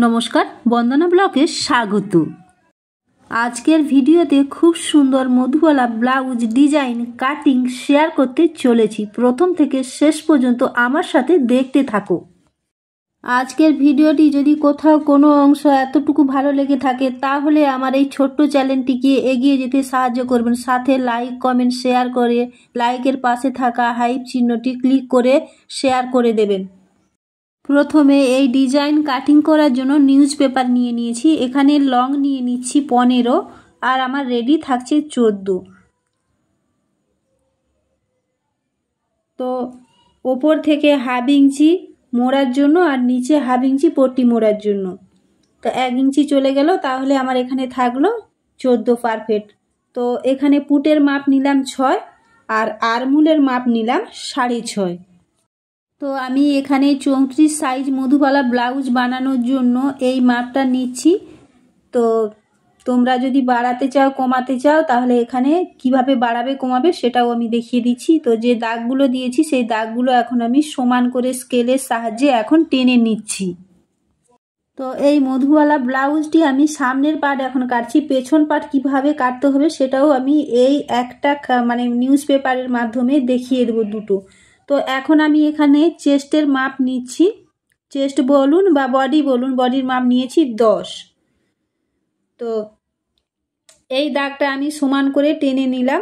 নমস্কার, বন্দনা ব্লগে স্বাগত। আজকের ভিডিওতে খুব সুন্দর Madhubala blouse design cutting share করতে চলেছি। প্রথম থেকে শেষ পর্যন্ত আমার সাথে দেখতে থাকো। আজকের ভিডিওটি যদি কোথাও কোনো অংশ এতটুকু ভালো লেগে থাকে তাহলে আমার এই ছোট্ট চ্যানেলটিকে এগিয়ে যেতে সাহায্য করবেন। সাথে লাইক, কমেন্ট, শেয়ার করে লাইকের পাশে থাকা হাইপ চিহ্নটি ক্লিক করে শেয়ার করে দেবেন। প্রথমে এই ডিজাইন কাটিং করার জন্য নিউজ পেপার নিয়ে নিয়েছি। এখানে লং নিয়ে নিচ্ছি 15 আর আমার রেডি থাকছে 14। তো ওপর থেকে হাফ ইঞ্চি মোড়ার জন্য আর নিচে হাফ ইঞ্চি পট্টি মোড়ার জন্য। তো 1 ইঞ্চি চলে গেল, তাহলে আমার এখানে থাকলো 14 পারফেক্ট। তো এখানে পুটের মাপ নিলাম 6 আর আরমুলের মাপ নিলাম 6.5। তো আমি এখানে 34 সাইজ মধুবালা ব্লাউজ বানানোর জন্য এই মাপটা নিচ্ছি। তো তোমরা যদি বাড়াতে চাও, কমাতে চাও, তাহলে এখানে কিভাবে বাড়াবে কমাবে সেটাও আমি দেখিয়ে দিচ্ছি। তো যে দাগগুলো দিয়েছি সেই দাগগুলো এখন আমি সমান করে স্কেলের সাহায্যে এখন টেনে নিচ্ছি। তো এই মধুবালা ব্লাউজটি আমি সামনের পার্ট এখন কাটছি, পেছন পার্ট কিভাবে কাটতে হবে সেটাও আমি এই একটা নিউজ পেপারের মাধ্যমে দেখিয়ে দেবো দুটো। তো এখন আমি এখানে চেস্টের মাপ নিচ্ছি, চেস্ট বলুন বা বডি বলুন, বডির মাপ নিয়েছি 10। তো এই দাগটা আমি সমান করে টেনে নিলাম।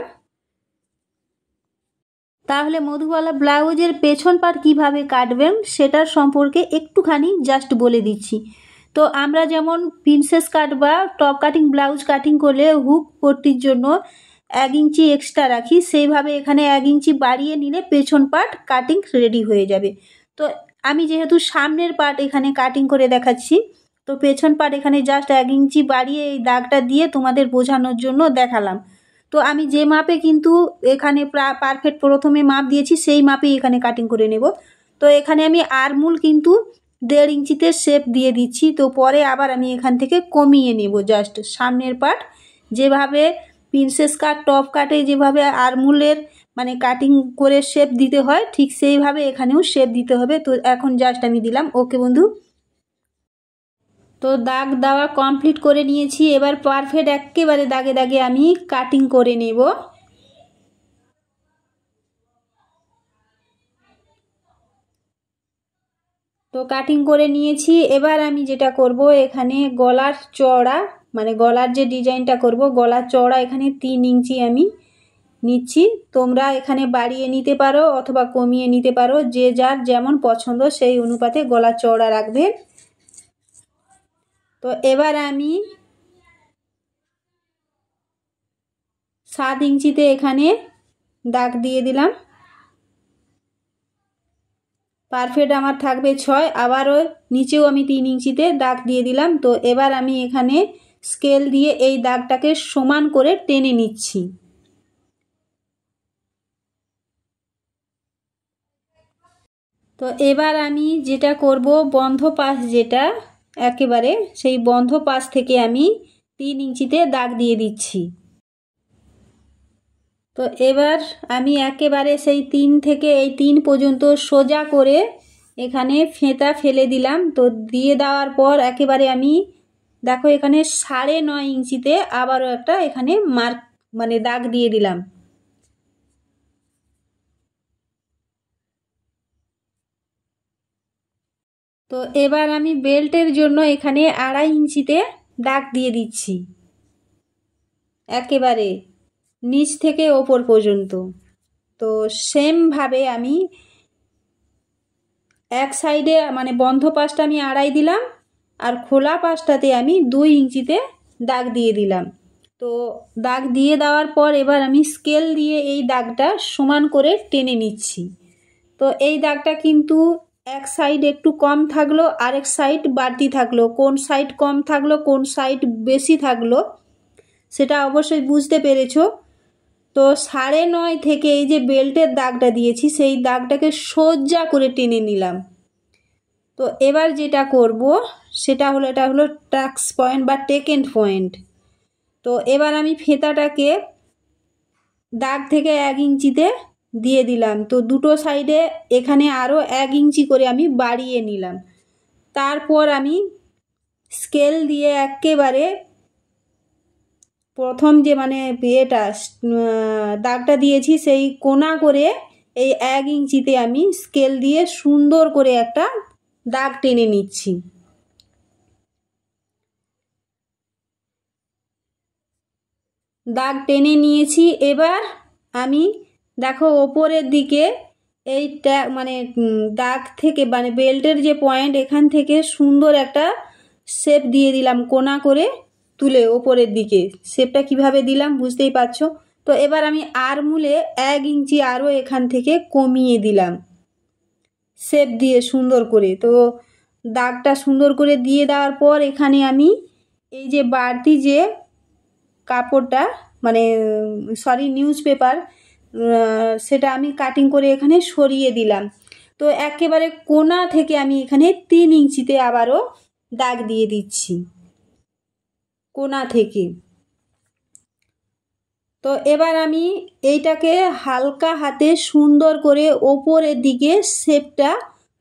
তাহলে মধুবালা ব্লাউজের পেছন পার্ট কিভাবে কাটবেন সেটার সম্পর্কে একটুখানি জাস্ট বলে দিচ্ছি। তো আমরা যেমন প্রিন্সেস কাট বা টপ কাটিং ব্লাউজ কাটিং করলে হুক পট্টির জন্য 1 ইঞ্চি এক্সট্রা রাখি, সেইভাবে এখানে 1 ইঞ্চি বাড়িয়ে নিলে পেছন পার্ট কাটিং রেডি হয়ে যাবে। তো আমি যেহেতু সামনের পার্ট এখানে কাটিং করে দেখাচ্ছি, তো পেছন পার্ট এখানে জাস্ট 1 ইঞ্চি বাড়িয়ে এই দাগটা দিয়ে তোমাদের বোঝানোর জন্য দেখালাম। তো আমি যে মাপে কিন্তু এখানে পারফেক্ট প্রথমে মাপ দিয়েছি সেই মাপেই এখানে কাটিং করে নেব। তো এখানে আমি আরমুল কিন্তু 1.5 ইঞ্চিতে শেপ দিয়ে দিচ্ছি। তো পরে আবার আমি এখান থেকে কমিয়ে নেব জাস্ট সামনের পার্ট। যেভাবে প্রিন্সেস কাট টপ কাটে যেভাবে আরমুলের কাটিং করে শেপ দিতে হয়, ঠিক সেইভাবে এখানেও শেপ দিতে হবে। তো এখন জাস্ট আমি দিলাম। ওকে বন্ধু, তো দাগ দেওয়া কমপ্লিট করে নিয়েছি। এবার পারফেক্ট একেবারে দাগে দাগে আমি কাটিং করে নেব। তো কাটিং করে নিয়েছি। এবার আমি যেটা করব, এখানে গলার চওড়া গলার যে ডিজাইনটা করব, গলার চওড়া এখানে 3 ইঞ্চি আমি নিচ্ছি। তোমরা এখানে বাড়িয়ে নিতে পারো অথবা কমিয়ে নিতে পারো, যে যার যেমন পছন্দ সেই অনুপাতে গলার চওড়া রাখবে। তো এবার আমি 7 ইঞ্চিতে এখানে দাগ দিয়ে দিলাম। পারফেক্ট আমার থাকবে 6, আবারও নিচেও আমি 3 ইঞ্চিতে দাগ দিয়ে দিলাম। তো এবার আমি এখানে স্কেল দিয়ে এই দাগটাকে সমান করে টেনে নিচ্ছি। তো এবার আমি যেটা করব, বন্ধ পাশ যেটা একেবারে সেই বন্ধ পাশ থেকে আমি 3 ইঞ্চিতে দাগ দিয়ে দিচ্ছি। তো এবার আমি একেবারে সেই 3 থেকে এই 3 পর্যন্ত সোজা করে এখানে ফেঁতা ফেলে দিলাম। তো দিয়ে দেওয়ার পর একেবারে আমি দেখো এখানে 9.5 ইঞ্চিতে আবারও একটা এখানে মার্ক দাগ দিয়ে দিলাম। তো এবার আমি বেল্টের জন্য এখানে 2.5 ইঞ্চিতে দাগ দিয়ে দিচ্ছি, একেবারে নিচ থেকে ওপর পর্যন্ত। তো সেমভাবে আমি এক সাইডে বন্ধ পাশটা আমি 2.5 দিলাম আর খোলা পাশটাতে আমি 2 ইঞ্চিতে দাগ দিয়ে দিলাম। তো দাগ দিয়ে দেওয়ার পর এবার আমি স্কেল দিয়ে এই দাগটা সমান করে টেনে নিচ্ছি। তো এই দাগটা কিন্তু এক সাইড একটু কম থাকলো, আরেক সাইড বাড়তি থাকলো। কোন সাইড কম থাকলো, কোন সাইড বেশি থাকলো সেটা অবশ্যই বুঝতে পেরেছো। তো 9.5 থেকে এই যে বেল্টের দাগটা দিয়েছি সেই দাগটাকে সোজা করে টেনে নিলাম। তো এবার যেটা করব সেটা হলো, এটা হলো টাক্স পয়েন্ট বা টেকেন পয়েন্ট। তো এবার আমি ফেতাটাকে দাগ থেকে 1 ইঞ্চিতে দিয়ে দিলাম। তো দুটো সাইডে এখানে আরও 1 ইঞ্চি করে আমি বাড়িয়ে নিলাম। তারপর আমি স্কেল দিয়ে একেবারে প্রথম যে মানে এটা দাগটা দিয়েছি সেই কোনা করে এই 1 ইঞ্চিতে আমি স্কেল দিয়ে সুন্দর করে একটা দাগ টেনে নিচ্ছি। দাগ টেনে নিয়েছি। এবার আমি দেখো ওপরের দিকে এইটা মানে দাগ থেকে মানে বেল্টের যে পয়েন্ট এখান থেকে সুন্দর একটা শেপ দিয়ে দিলাম কোনা করে তুলে ওপরের দিকে। শেপটা কিভাবে দিলাম বুঝতেই পারছো। তো এবার আমি আরমুলে 1 ইঞ্চি আরও এখান থেকে কমিয়ে দিলাম শেপ দিয়ে সুন্দর করে। তো দাগটা সুন্দর করে দিয়ে দেওয়ার পর এখানে আমি এই যে বাড়তি যে কাপড়টা মানে নিউজ পেপার সেটা আমি কাটিং করে এখানে সরিয়ে দিলাম। তো একেবারে কোনা থেকে আমি এখানে 3 ইঞ্চিতে আবারও দাগ দিয়ে দিচ্ছি কোনা থেকে। তো এবার আমি এইটাকে হালকা হাতে সুন্দর করে ওপরের দিকে শেপটা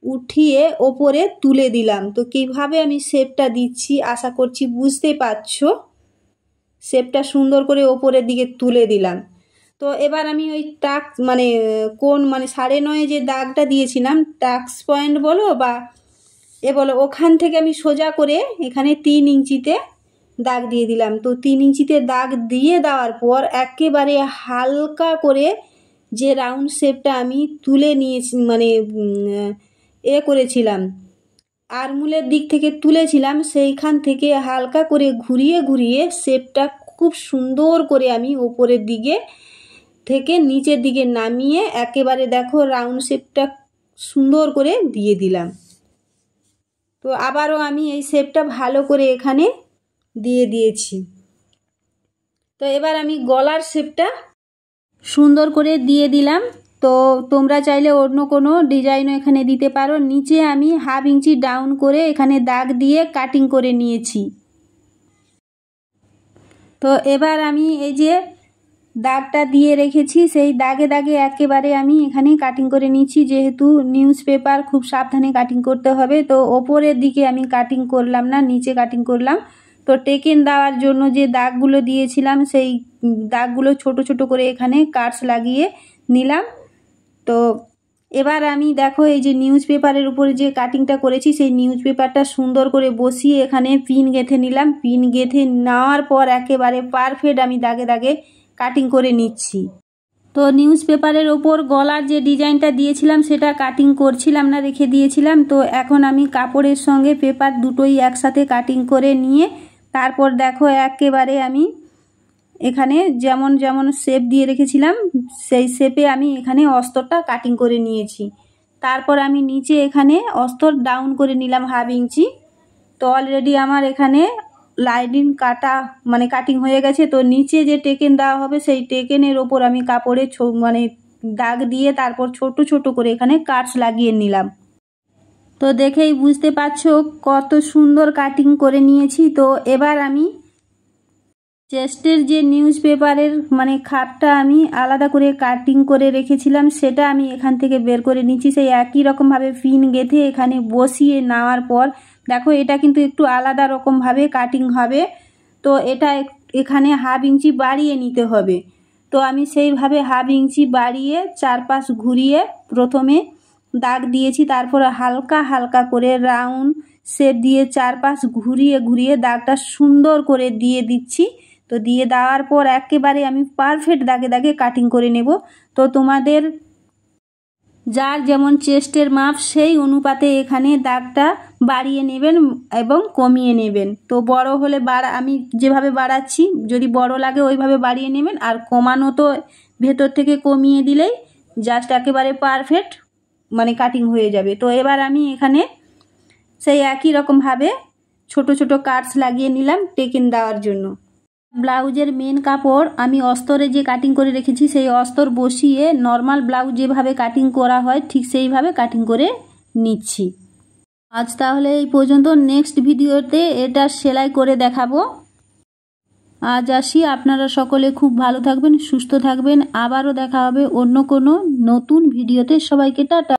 উঠিয়ে ওপরে তুলে দিলাম। তো কিভাবে আমি শেপটা দিচ্ছি আশা করছি বুঝতে পারছো। শেপটা সুন্দর করে ওপরের দিকে তুলে দিলাম। তো এবার আমি ওই টাক্স মানে কোন মানে 9.5 যে দাগটা দিয়েছিলাম টাক্স পয়েন্ট বলো বা এ বলো, ওখান থেকে আমি সোজা করে এখানে 3 ইঞ্চিতে দাগ দিয়ে দিলাম। তো 3 ইঞ্চিতে দাগ দিয়ে দেওয়ার পর একেবারে হালকা করে যে রাউন্ড শেপটা আমি তুলে নিয়েছি মানে করেছিলাম আরমুলের দিক থেকে তুলেছিলাম, সেইখান থেকে হালকা করে ঘুরিয়ে ঘুরিয়ে শেপটা খুব সুন্দর করে আমি ওপরের দিকে থেকে নিচের দিকে নামিয়ে একেবারে দেখো রাউন্ড শেপটা সুন্দর করে দিয়ে দিলাম। তো আবারও আমি এই শেপটা ভালো করে এখানে দিয়ে দিয়েছি। তো এবার আমি গলার শেপটা সুন্দর করে দিয়ে দিলাম। তো তোমরা চাইলে অন্য কোনো ডিজাইনও এখানে দিতে পারো। নিচে আমি 1/2 ইঞ্চি ডাউন করে এখানে দাগ দিয়ে কাটিং করে নিয়েছি। তো এবার আমি এই যে দাগটা দিয়ে রেখেছি সেই দাগে দাগে একেবারে আমি এখানে কাটিং করে নিচ্ছি। যেহেতু নিউজ পেপার খুব সাবধানে কাটিং করতে হবে, তো ওপরের দিকে আমি কাটিং করলাম না, নিচে কাটিং করলাম। তো টেকেন দেওয়ার জন্য যে দাগগুলো দিয়েছিলাম সেই দাগগুলো ছোট ছোট করে এখানে কাটস লাগিয়ে নিলাম। তো এবার আমি দেখো এই যে নিউজ পেপারের উপরে যে কাটিংটা করেছি সেই নিউজ পেপারটা সুন্দর করে বসিয়ে এখানে পিন গেঁথে নিলাম। পিন গেঁথে নেওয়ার পর একেবারে পারফেক্ট আমি দাগে দাগে কাটিং করে নিচ্ছি। তো নিউজ পেপারের ওপর গলার যে ডিজাইনটা দিয়েছিলাম সেটা কাটিং করছিলাম না, রেখে দিয়েছিলাম। তো এখন আমি কাপড়ের সঙ্গে পেপার দুটোই একসাথে কাটিং করে নিয়ে তারপর দেখো একেবারে আমি এখানে যেমন যেমন শেপ দিয়ে রেখেছিলাম সেই শেপে আমি এখানে অস্তরটা কাটিং করে নিয়েছি। তারপর আমি নিচে এখানে অস্তর ডাউন করে নিলাম 1/2 ইঞ্চি। তো অলরেডি আমার এখানে লাইনিং কাটা মানে কাটিং হয়ে গেছে। তো নিচে যে টেকেন দেওয়া হবে সেই টেকেনের ওপর আমি কাপড়ে মানে দাগ দিয়ে তারপর ছোট ছোট করে এখানে কাটস লাগিয়ে নিলাম। তো দেখেই বুঝতে পারছো কত সুন্দর কাটিং করে নিয়েছি। তো এবার আমি চেস্টের যে নিউজ পেপারের মানে খাপটা আমি আলাদা করে কাটিং করে রেখেছিলাম সেটা আমি এখান থেকে বের করে নিচ্ছি। সেই একই রকমভাবে পিন গেঁথে এখানে বসিয়ে নেওয়ার পর দেখো এটা কিন্তু একটু আলাদা রকমভাবে কাটিং হবে। তো এটা এখানে 1/2 ইঞ্চি বাড়িয়ে নিতে হবে। তো আমি সেইভাবে 1/2 ইঞ্চি বাড়িয়ে চারপাশ ঘুরিয়ে প্রথমে দাগ দিয়েছি, তারপর হালকা হালকা করে রাউন্ড শেপ দিয়ে চারপাশ ঘুরিয়ে ঘুরিয়ে দাগটা সুন্দর করে দিয়ে দিচ্ছি। তো দিয়ে দেওয়ার পর একেবারে আমি পারফেক্ট দাগে দাগে কাটিং করে নেব। তো তোমাদের যার যেমন চেস্টের মাপ সেই অনুপাতে এখানে দাগটা বাড়িয়ে নেবেন এবং কমিয়ে নেবেন। তো বড় হলে আমি যেভাবে বাড়াচ্ছি যদি বড় লাগে ওইভাবে বাড়িয়ে নেবেন, আর কমানো তো ভেতর থেকে কমিয়ে দিলেই জাস্ট একেবারে পারফেক্ট মানে কাটিং হয়ে যাবে। তো এবার আমি এখানে সেই একই রকমভাবে ছোট ছোট কাটস লাগিয়ে নিলাম টেকেন দেওয়ার জন্য। ব্লাউজের মেন কাপড় আমি অস্তরে যে কাটিং করে রেখেছি সেই অস্তর বসিয়ে নর্মাল ব্লাউজ যেভাবে কাটিং করা হয় ঠিক সেইভাবে কাটিং করে নিচ্ছি। আজ তাহলে এই পর্যন্ত, নেক্সট ভিডিওতে এটা সেলাই করে দেখাবো। আজ আসি, আপনারা সকলে খুব ভালো থাকবেন, সুস্থ থাকবেন। আবারও দেখা হবে অন্য কোনো নতুন ভিডিওতে। সবাইকে টাটা।